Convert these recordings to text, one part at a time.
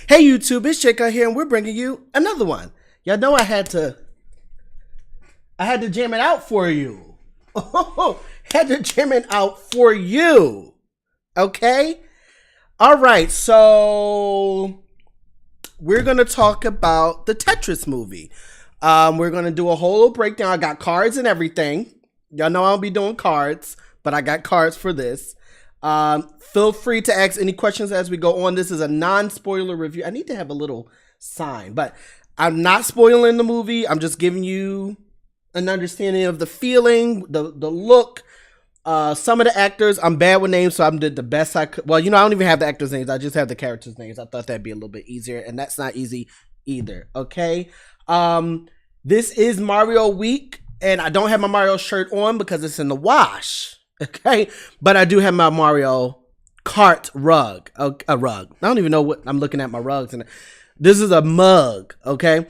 Hey YouTube, it's Jacob here, and we're bringing you another one. Y'all know I had to jam it out for you. Had to jam it out for you. Okay? All right, so we're going to talk about the Tetris movie. We're going to do a whole breakdown. I got cards and everything. Y'all know I'll be doing cards, but I got cards for this. Feel free to ask any questions as we go on. This is a non-spoiler review. I need to have a little sign, but I'm not spoiling the movie. I'm just giving you an understanding of the feeling, the look, some of the actors. I'm bad with names, so I did the best I could. Well, I don't even have the actors' names. I just have the characters' names. I thought that'd be a little bit easier, and that's not easy either. Okay. This is Mario week, and I don't have my Mario shirt on because it's in the wash. Okay, but I do have my Mario Kart rug, a rug. I don't even know what I'm looking at my rugs, and this is a mug. Okay,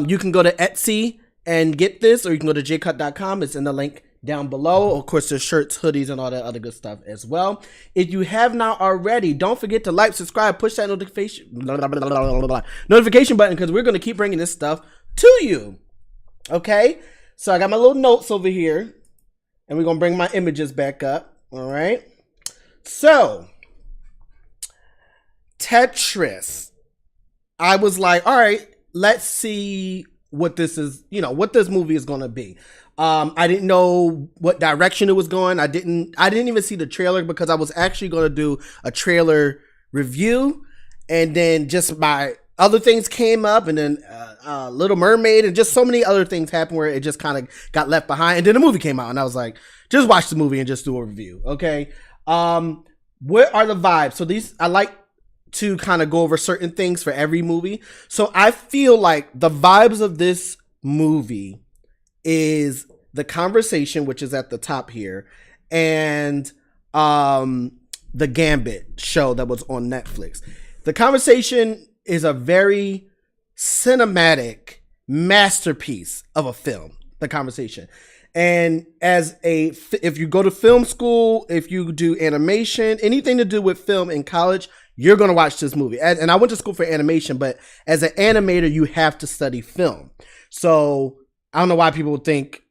you can go to Etsy and get this, or you can go to jcutt.com. It's in the link down below. Of course, there's shirts, hoodies, and all that other good stuff as well. If you have not already, don't forget to like, subscribe, push that notification button, because we're going to keep bringing this stuff to you. Okay, so I got my little notes over here. And we're going to bring my images back up. All right. So, Tetris. I was like, all right, let's see what this is, what this movie is going to be. I didn't know what direction it was going. I didn't even see the trailer because I was actually going to do a trailer review. And then just my other things came up, and then Little Mermaid, and just so many other things happened where it just kind of got left behind. And then the movie came out, and I was like, just watch the movie and just do a review. Okay. What are the vibes? So I like to kind of go over certain things for every movie. So I feel like the vibes of this movie is The Conversation, which is at the top here, and the Gambit show that was on Netflix. The Conversation is a very cinematic masterpiece of a film, The Conversation. And if you go to film school, if you do animation, anything to do with film in college, you're going to watch this movie. And I went to school for animation, but as an animator, you have to study film. So I don't know what people think,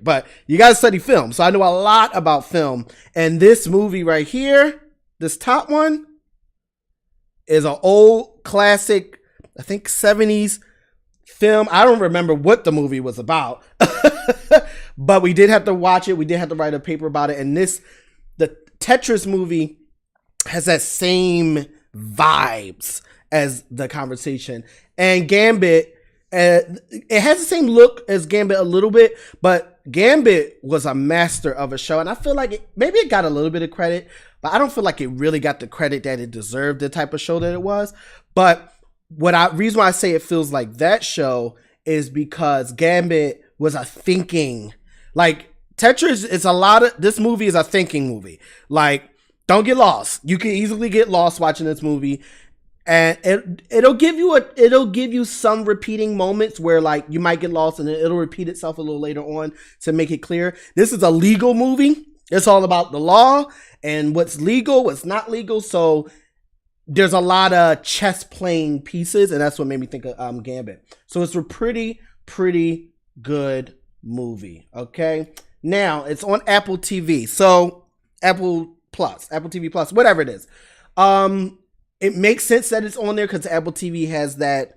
but you got to study film. So I know a lot about film. And this movie right here, this top one, is an old classic, I think 70s film. I don't remember what the movie was about, but we did have to watch it. We did have to write a paper about it. And the Tetris movie has that same vibes as The Conversation. And Gambit, it has the same look as Gambit a little bit, but Gambit was a master of a show. And I feel like maybe it got a little bit of credit, but I don't feel like it really got the credit that it deserved, the type of show that it was. But reason why I say it feels like that show is because Gambit was a thinking, like Tetris is this movie is a thinking movie. Like, don't get lost. You can easily get lost watching this movie. And it'll give you some repeating moments where like you might get lost, and then it'll repeat itself a little later on to make it clear. This is a legal movie. It's all about the law and what's legal, what's not legal. So there's a lot of chess playing pieces, and that's what made me think of Gambit. So it's a pretty good movie. Okay, now it's on Apple TV. So Apple TV Plus, whatever it is. It makes sense that it's on there because Apple TV has that.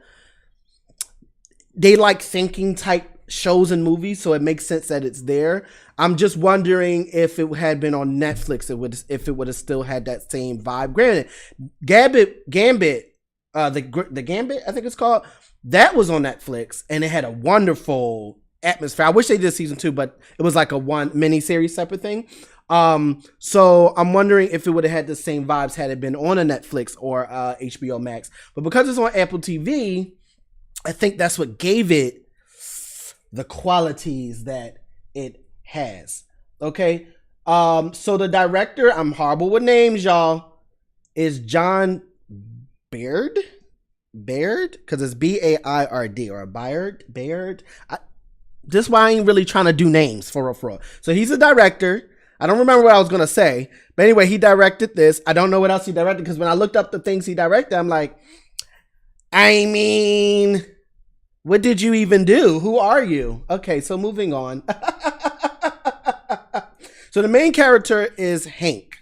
They like thinking type shows and movies, so it makes sense that it's there. I'm just wondering if it had been on Netflix, if it would have still had that same vibe. Granted, Gambit, the Gambit, I think it's called, that was on Netflix, and it had a wonderful atmosphere. I wish they did season 2, but it was like a one mini-series type of thing. So I'm wondering if it would have had the same vibes had it been on a Netflix or HBO Max. But because it's on Apple TV, I think that's what gave it the qualities that it has. Okay. So the director, I'm horrible with names, y'all, is John Baird, because it's Baird or Baird. This is why I ain't really trying to do names for real. So he's a director. I don't remember what I was going to say. But anyway, he directed this. I don't know what else he directed because when I looked up the things he directed, I'm like, I mean, what did you even do? Who are you? Okay, so moving on. So the main character is Hank.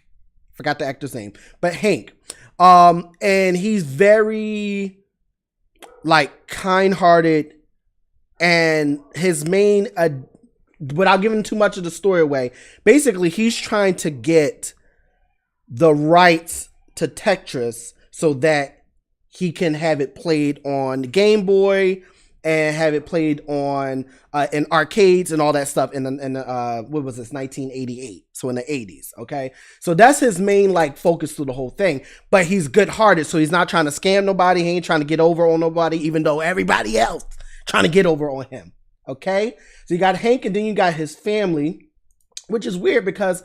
Forgot the actor's name, but Hank. And he's very like kind-hearted, and his main without giving too much of the story away, basically he's trying to get the rights to Tetris so that he can have it played on the Game Boy and have it played on in arcades and all that stuff in what was this, 1988, so in the 80s. Okay, so that's his main like focus through the whole thing. But he's good-hearted, so he's not trying to scam nobody. He ain't trying to get over on nobody, even though everybody else trying to get over on him. Okay, so you got Hank, and then you got his family, which is weird because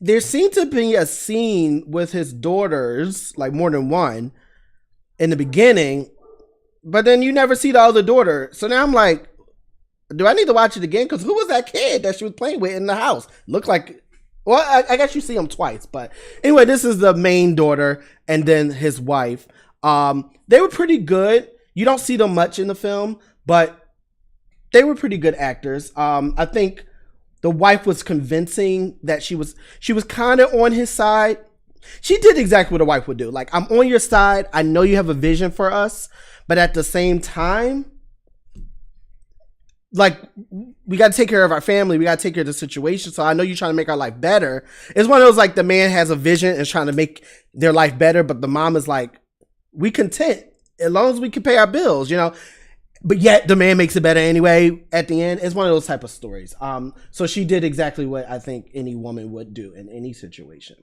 there seemed to be a scene with his daughters, like more than one, in the beginning, but then you never see the other daughter. So now I'm like, do I need to watch it again? Because who was that kid that she was playing with in the house? Looked like, well, I guess you see him twice. But anyway, this is the main daughter and then his wife. They were pretty good. You don't see them much in the film, but they were pretty good actors. I think the wife was convincing that she was kind of on his side. She did exactly what a wife would do. Like, I'm on your side. I know you have a vision for us, but at the same time, like, we got to take care of our family. We got to take care of the situation. So I know you're trying to make our life better. It's one of those, like, the man has a vision and is trying to make their life better, but the mom is like, we content as long as we can pay our bills, you know. But yet the man makes it better anyway at the end. It's one of those type of stories. So she did exactly what I think any woman would do in any situation.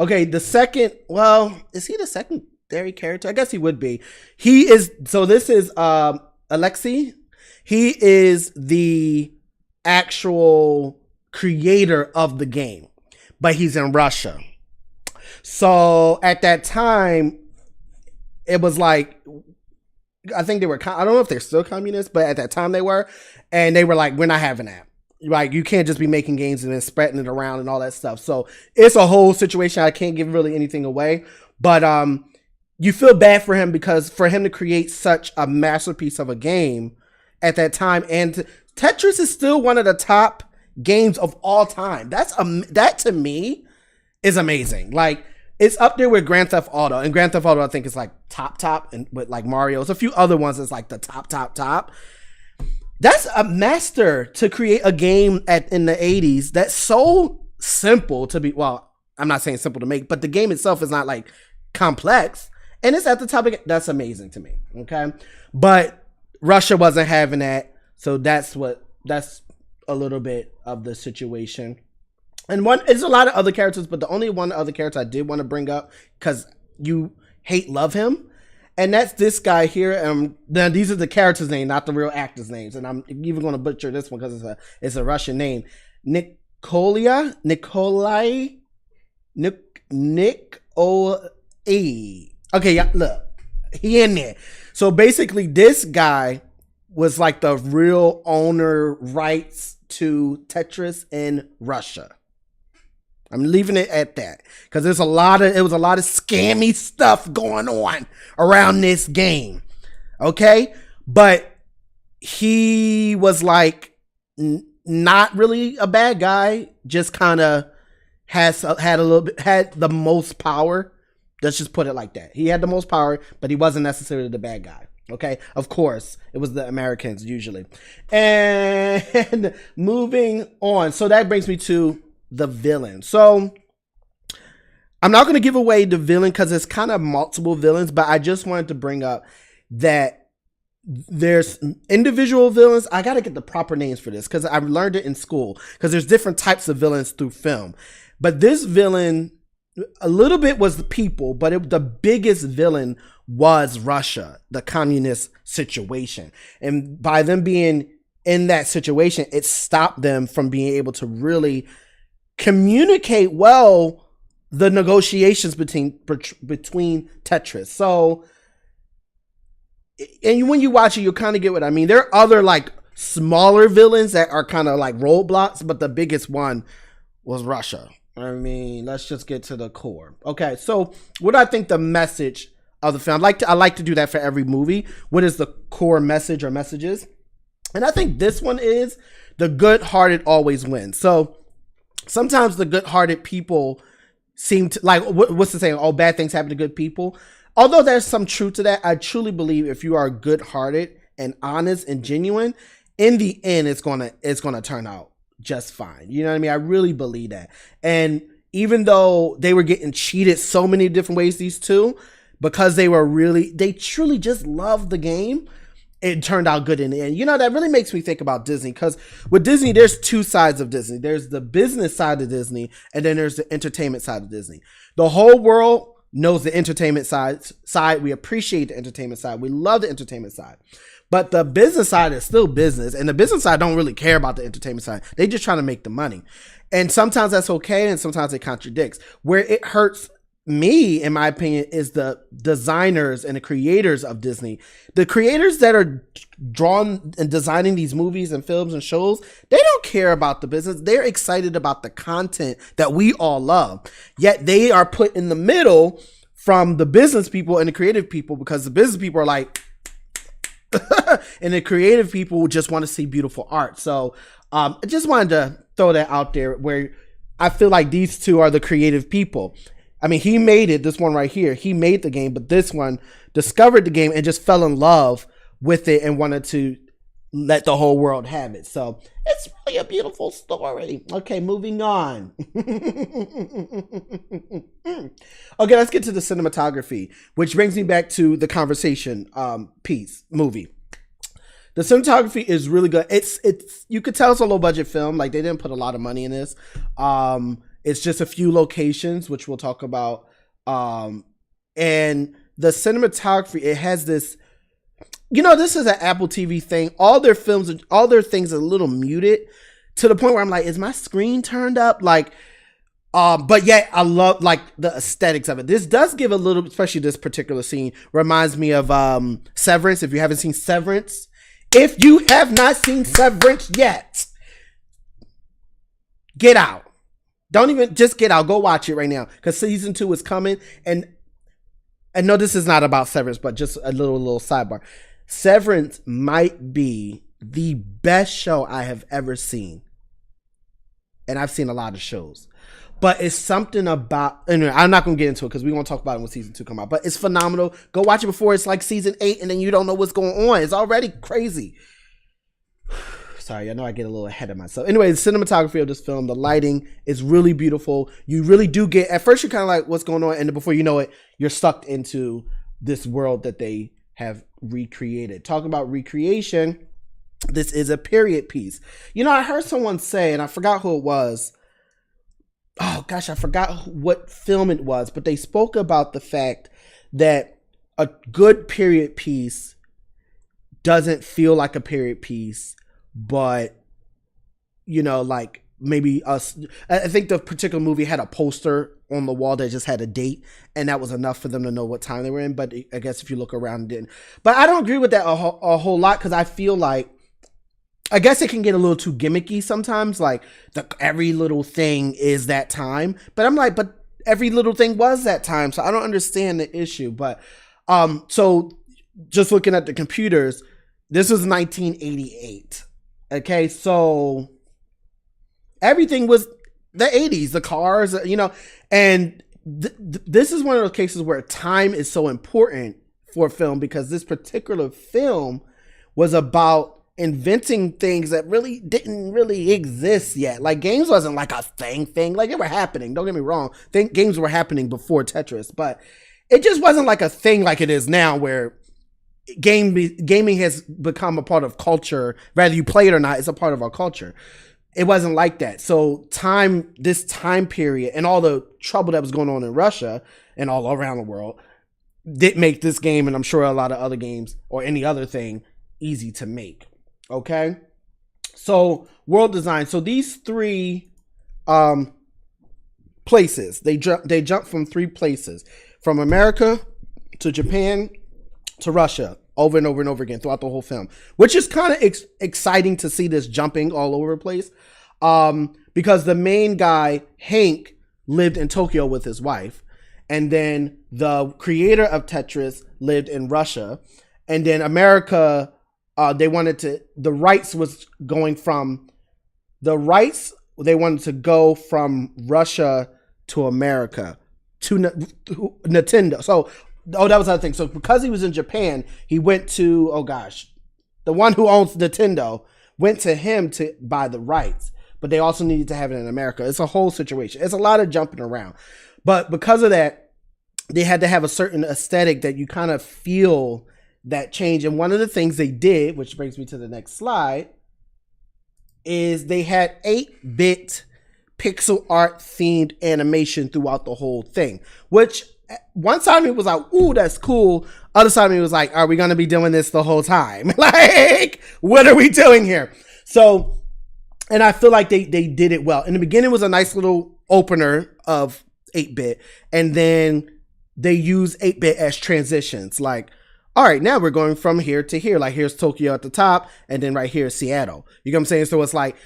Okay, the second, well, is he the secondary character? I guess he would be. He is, so this is Alexei. He is the actual creator of the game, but he's in Russia. So at that time, it was like, I think they were, I don't know if they're still communists, but at that time they were. And they were like, we're not having that. Like, you can't just be making games and then spreading it around and all that stuff. So it's a whole situation. I can't give really anything away. But you feel bad for him because for him to create such a masterpiece of a game at that time. And Tetris is still one of the top games of all time. That to me is amazing. Like, it's up there with Grand Theft Auto, and Grand Theft Auto I think is like top, and with like Mario, there's a few other ones that's like the top. That's a master to create a game in the 80s that's so simple to be. Well, I'm not saying simple to make, but the game itself is not like complex, and it's at the top of it. That's amazing to me. Okay, but Russia wasn't having that, so that's a little bit of the situation. And there's a lot of other characters, but the only one other character I did want to bring up, because you love him, and that's this guy here. Now these are the characters' names, not the real actors' names, and I'm even going to butcher this one because it's a Russian name. Nikolai. Okay, yeah, look, he in there. So basically, this guy was like the real owner rights to Tetris in Russia. I'm leaving it at that because it was a lot of scammy stuff going on around this game. Okay, but he was like not really a bad guy, just kind of had the most power. Let's just put it like that. He had the most power, but he wasn't necessarily the bad guy. Okay, of course, it was the Americans usually. And moving on, so that brings me to the villain. So I'm not going to give away the villain because it's kind of multiple villains, but I just wanted to bring up that there's individual villains. I got to get the proper names for this because I learned it in school, because there's different types of villains through film. But this villain, a little bit was the people, but the biggest villain was Russia, the communist situation. And by them being in that situation, it stopped them from being able to really communicate well the negotiations between Tetris. So, and when you watch it, you'll kind of get what I mean. There are other like smaller villains that are kind of like roadblocks, but the biggest one was Russia. I mean, let's just get to the core. Okay, so what do I think the message of the film? I like to do that for every movie. What is the core message or messages? And I think this one is the good-hearted always win. So sometimes the good-hearted people seem to, like, what's the saying? All bad things happen to good people. Although there's some truth to that, I truly believe if you are good-hearted and honest and genuine, in the end, it's gonna turn out just fine. You know what I mean? I really believe that. And even though they were getting cheated so many different ways, these two, because they truly just loved the game, it turned out good in the end. You know, that really makes me think about Disney, because with Disney, there's two sides of Disney. There's the business side of Disney, and then there's the entertainment side of Disney. The whole world knows the entertainment side. We appreciate the entertainment side. We love the entertainment side. But the business side is still business, and the business side don't really care about the entertainment side. They just trying to make the money. And sometimes that's okay, and sometimes it contradicts. Where it hurts me, in my opinion, is the designers and the creators of Disney. The creators that are drawn and designing these movies and films and shows, they don't care about the business. They're excited about the content that we all love. Yet they are put in the middle from the business people and the creative people, because the business people are like, and the creative people just want to see beautiful art. So I just wanted to throw that out there, where I feel like these two are the creative people. I mean, he made it, this one right here, he made the game, but this one discovered the game and just fell in love with it and wanted to let the whole world have it. So it's really a beautiful story. Okay, moving on. Okay, let's get to the cinematography, which brings me back to the conversation movie. The cinematography is really good. It's you could tell it's a low budget film. Like, they didn't put a lot of money in this. It's just a few locations, which we'll talk about. And the cinematography, it has this, you know, this is an Apple TV thing. All their films, all their things are a little muted, to the point where I'm like, is my screen turned up? Like, but yet I love, like, the aesthetics of it. This does give a little, especially this particular scene, reminds me of Severance. If you haven't seen Severance, if you have not seen Severance yet, get out. Don't even, just get out. Go watch it right now, because season 2 is coming. And I know this is not about Severance, but just a little sidebar. Severance might be the best show I have ever seen. And I've seen a lot of shows. But it's something about, anyway, I'm not going to get into it, because we're going to talk about it when season 2 come out. But it's phenomenal. Go watch it before it's like season 8, and then you don't know what's going on. It's already crazy. Sorry, I know I get a little ahead of myself. Anyway, the cinematography of this film, the lighting is really beautiful. You really do get, at first you're kind of like, what's going on? And then before you know it, you're sucked into this world that they have recreated. Talking about recreation, this is a period piece. You know, I heard someone say, and I forgot who it was. Oh gosh, I forgot what film it was, but they spoke about the fact that a good period piece doesn't feel like a period piece, but, you know, like maybe us, I think the particular movie had a poster on the wall that just had a date, and that was enough for them to know what time they were in. But I guess if you look around, it didn't. But I don't agree with that a whole lot, because I feel like, I guess it can get a little too gimmicky sometimes, like every little thing is that time. But I'm like, but every little thing was that time, so I don't understand the issue. But so just looking at the computers, this was 1988. Okay, so everything was the 80s, the cars, you know, and this is one of those cases where time is so important for a film, because this particular film was about inventing things that really didn't really exist yet. Like, games wasn't like a thing. Like, they were happening. Don't get me wrong. Games were happening before Tetris, but it just wasn't like a thing like it is now, where gaming has become a part of culture. Whether you play it or not, it's a part of our culture. It wasn't like that. So this time period and all the trouble that was going on in Russia and all around the world did make this game, and I'm sure a lot of other games or any other thing, easy to make. Okay, so world design. So these three places, they jump from 3 places, from America to Japan to Russia. over and over and over again throughout the whole film, which is kind of exciting to see this jumping all over the place. Because the main guy, Hank, lived in Tokyo with his wife. And then the creator of Tetris lived in Russia. And then America, they wanted to go from Russia to America to Nintendo. So, that was another thing. So because he was in Japan, he went to, the one who owns Nintendo went to him to buy the rights. But they also needed to have it in America. It's a whole situation. It's a lot of jumping around. But because of that, they had to have a certain aesthetic that you kind of feel that change. And one of the things they did, which brings me to the next slide, is they had 8-bit pixel art themed animation throughout the whole thing. Which one side of me was like, ooh, that's cool. Other side of me was like, are we going to be doing this the whole time? Like, what are we doing here? So... And I feel like they did it well. In the beginning, it was a nice little opener of 8-bit. And then they use 8-bit as transitions. Like, all right, now we're going from here to here. Like, here's Tokyo at the top. And then right here is Seattle. You know what I'm saying? So it's like,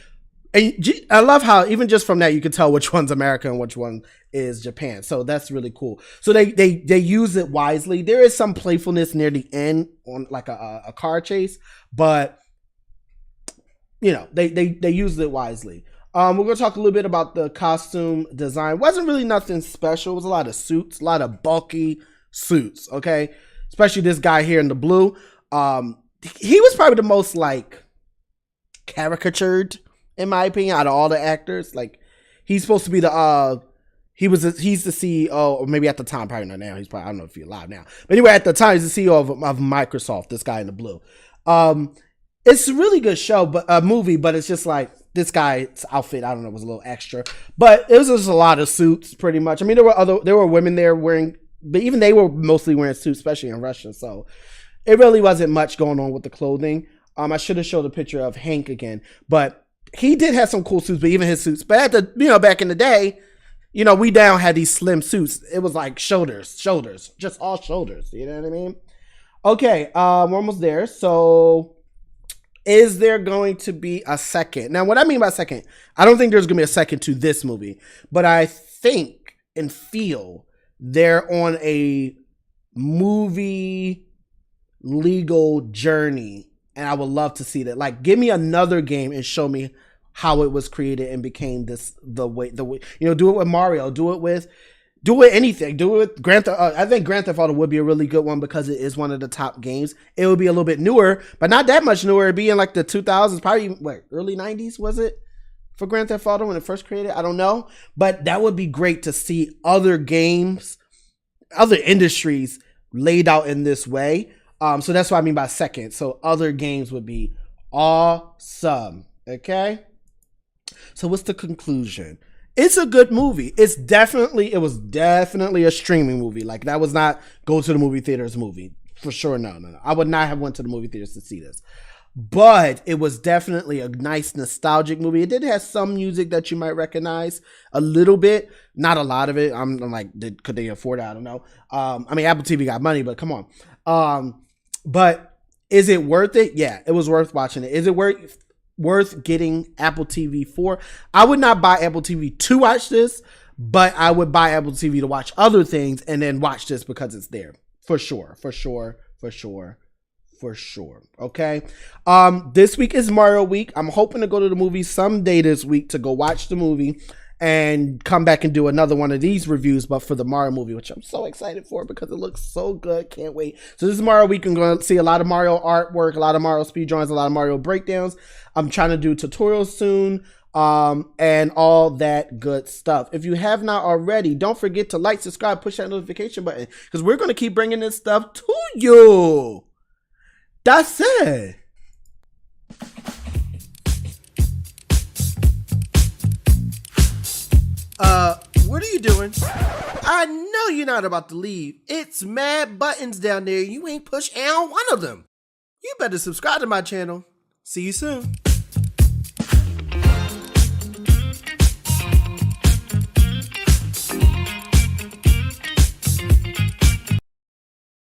and I love how even just from that, you can tell which one's America and which one is Japan. So that's really cool. So they use it wisely. There is some playfulness near the end on like a car chase. But... they used it wisely. We're going to talk a little bit about the costume design. Wasn't really nothing special. It was a lot of suits, a lot of bulky suits, okay? Especially this guy here in the blue. He was probably the most, like, caricatured, in my opinion, out of all the actors. Like, he's supposed to be the, he's the CEO, or maybe at the time, probably not now. He's probably, I don't know if he's alive now. But anyway, at the time, he's the CEO of Microsoft, this guy in the blue. It's a really good show, but a movie, but it's just like this guy's outfit, I don't know, was a little extra. But it was just a lot of suits, pretty much. I mean, there were women there wearing, but even they were mostly wearing suits, especially in Russia. So it really wasn't much going on with the clothing. I should have showed a picture of Hank again, but he did have some cool suits, but even his suits. But at the, back in the day, we down had these slim suits. It was like shoulders, just all shoulders. You know what I mean? Okay, we're almost there. So... is there going to be a second? Now, what I mean by second, I don't think there's going to be a second to this movie, but I think and feel they're on a movie legal journey, and I would love to see that. Like, give me another game and show me how it was created and became the way, do it with Mario, do it with anything. Do it with Grand Theft. I think Grand Theft Auto would be a really good one because it is one of the top games. It would be a little bit newer, but not that much newer. It'd be in like the 2000s, probably early 90s, was it? For Grand Theft Auto when it first created? I don't know. But that would be great to see other games, other industries laid out in this way. So that's what I mean by second. So other games would be awesome. Okay? So what's the conclusion? It's a good movie. It was definitely a streaming movie. Like, that was not go to the movie theaters movie. For sure, no. I would not have went to the movie theaters to see this. But it was definitely a nice nostalgic movie. It did have some music that you might recognize a little bit. Not a lot of it. I'm like, could they afford it? I don't know. I mean, Apple TV got money, but come on. But is it worth it? Yeah, it was worth watching it. Is it worth getting Apple TV for? I would not buy Apple TV to watch this, but I would buy Apple TV to watch other things and then watch this because it's there. For sure. Okay. This week is Mario week. I'm hoping to go to the movie someday this week to go watch the movie and come back and do another one of these reviews, but for the Mario movie, which I'm so excited for because it looks so good. Can't wait. So this is Mario week. I'm going to see a lot of Mario artwork, a lot of Mario speedruns, a lot of Mario breakdowns. I'm trying to do tutorials soon, and all that good stuff. If you have not already, don't forget to like, subscribe, push that notification button, because we're going to keep bringing this stuff to you. That's it. What are you doing? I know you're not about to leave. It's mad buttons down there. You ain't pushed on one of them. You better subscribe to my channel. See you soon.